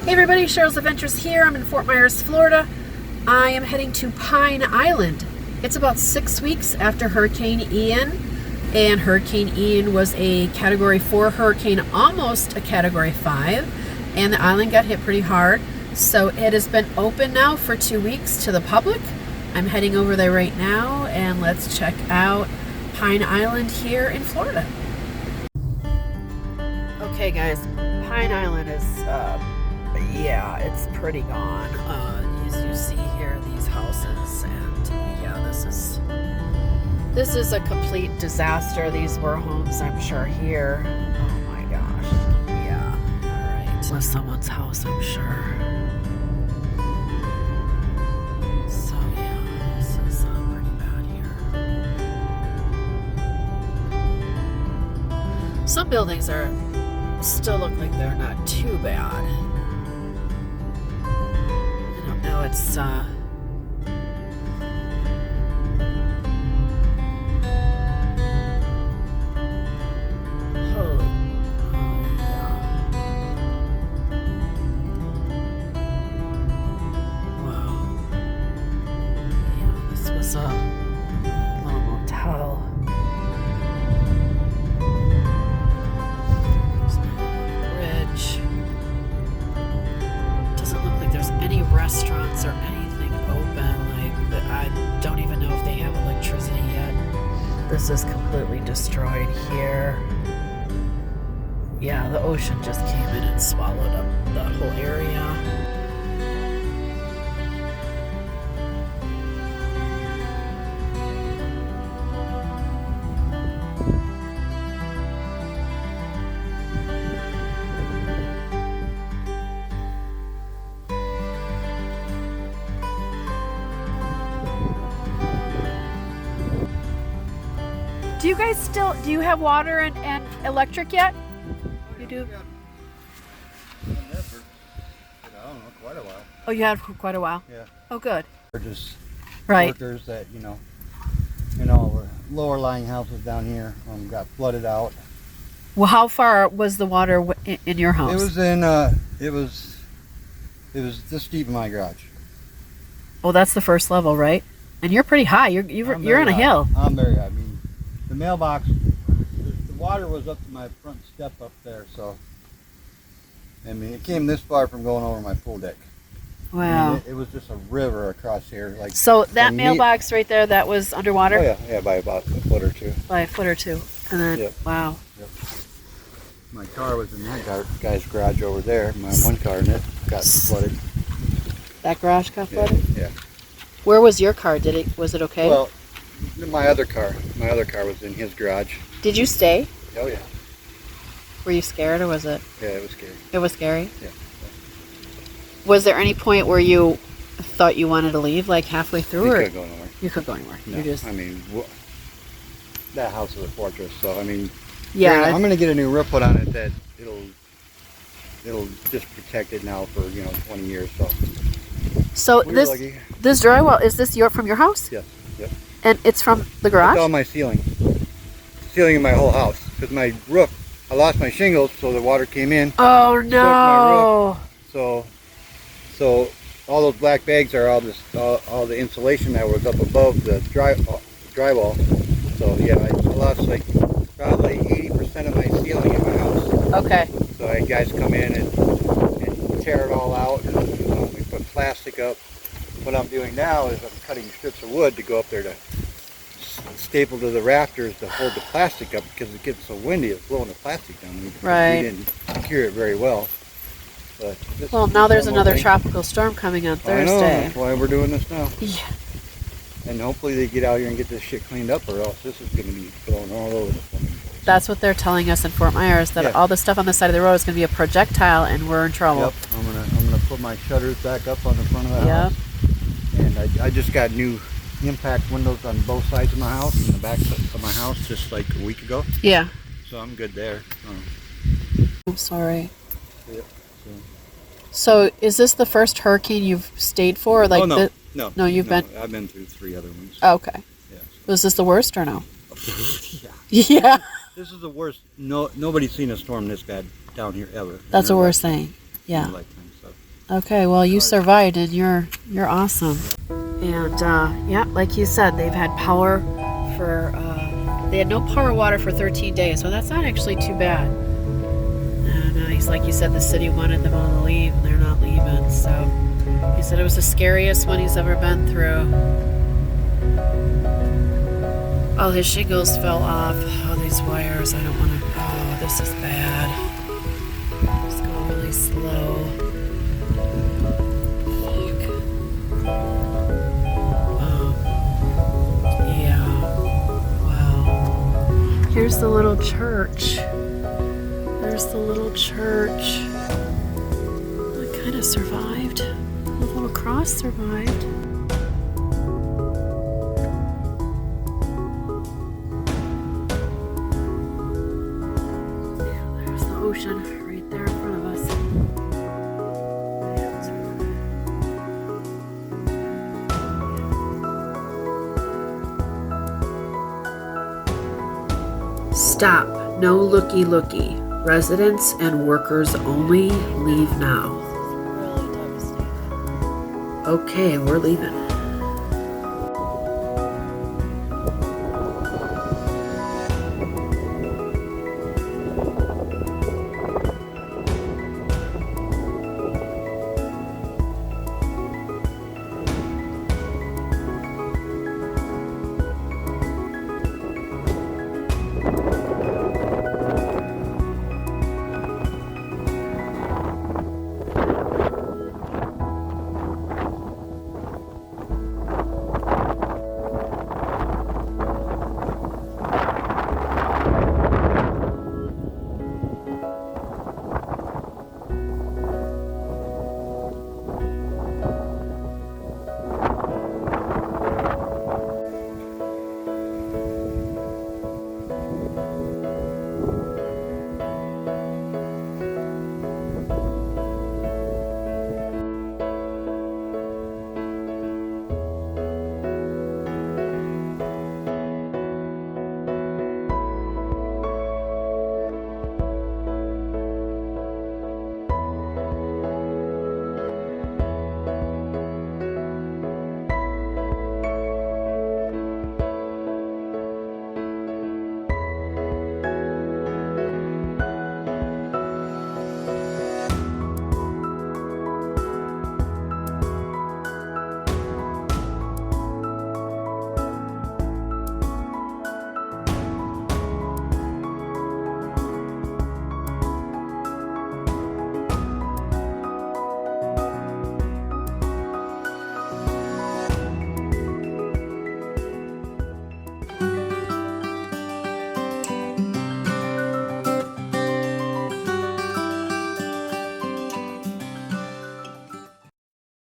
Hey everybody, Cheryl's Adventures here. I'm in Fort Myers, Florida. I am heading to Pine Island. It's about 6 weeks after Hurricane Ian, and Hurricane Ian was a Category 4 hurricane, almost a Category 5, and the island got hit pretty hard. So it has been open now for 2 weeks to the public. I'm heading over there right now, and let's check out Pine Island here in Florida. Okay guys, Pine Island is yeah, it's pretty gone. As you see here, these houses, and yeah, this is a complete disaster. These were homes, I'm sure, here. Oh my gosh. Yeah. All right. It was someone's house, I'm sure. So yeah, this is pretty bad here. Some buildings still look like they're not too bad. No, it's oh yeah. Wow. Yeah, this was a little motel. There's a bridge. Doesn't look like there's any restaurants or anything open. Like, I don't even know if they have electricity yet. This is completely destroyed here. Yeah, the ocean just came in and swallowed up the whole area. Do you guys do you have water and electric yet? You do? I don't know, quite a while. Oh, you had for quite a while? Yeah. Oh, good. They're just Right. workers that, lower lying houses down here got flooded out. Well, how far was the water in your house? It was it was this deep in my garage. Oh, that's the first level, right? And you're pretty high. You're on a hill. I'm very high. I mean, the mailbox, the water was up to my front step up there, so I mean, it came this far from going over my pool deck. Wow. I mean, it was just a river across here, like. So that mailbox right there, that was underwater? Oh yeah, by about a foot or two. By a foot or two. And then, Yep. wow. Yep. My car was in that guy's garage over there. My one car in it got flooded. That garage got flooded? Yeah. Where was your car? Was it okay? Well, my other car was in his garage. Did you stay? Oh yeah. Were you scared, or was it? Yeah, it was scary. It was scary? Yeah. Was there any point where you thought you wanted to leave, like halfway through? You or couldn't go nowhere. You could go anywhere. No, You just, I mean, that house is a fortress. So I mean, yeah. I'm gonna get a new roof put on it that it'll just protect it now for 20 years. So So we're lucky. this drywall, is this from your house? Yes. Yep. And it's from the It's garage? all my ceiling in my whole house, because my roof, I lost my shingles, so the water came in. Oh my no! So all those black bags are all the insulation that was up above the drywall. So yeah, I lost like probably 80% of my ceiling in my house. Okay. So I had guys come in and tear it all out, and we put plastic up. What I'm doing now is I'm cutting strips of wood to go up there to staple to the rafters to hold the plastic up, because it gets so windy, it's blowing the plastic down. Right. We didn't secure it very well. But Well, now there's another tropical storm coming on I know, Thursday. that's why we're doing this now. Yeah. And hopefully they get out here and get this shit cleaned up, or else this is going to be blowing all over the place. That's what they're telling us in Fort Myers, that Yeah. all the stuff on the side of the road is going to be a projectile, and we're in trouble. Yep, I'm gonna put my shutters back up on the front of the Yep. house. And I just got new impact windows on both sides of my house and the back of my house just like a week ago. Yeah. So I'm good there. I'm sorry. Yep. So is this the first hurricane you've stayed for? Or like oh no, the, no. No, you've been. I've been through 3 other ones. Oh, okay. Yeah. Was this the worst or no? Yeah. Yeah. This is the worst. Nobody's seen a storm this bad down here ever. That's the In their worst thing. lifetime. Yeah. In their lifetime, so. Okay, well, you survived, and you're awesome. And yeah, like you said, they've had power for they had no power or water for 13 days, so that's not actually too bad. And he's like you said, the city wanted them all to leave, and they're not leaving. So he said it was the scariest one he's ever been through. All his shingles fell off. Oh, these wires! I don't want to. Oh, this is bad. Just go really slow. Here's the little church. There's the little church. It kind of survived. The little cross survived. Yeah, there's the ocean right there in front of us. Stop. No looky looky. Residents and workers only. Leave now. Okay, we're leaving.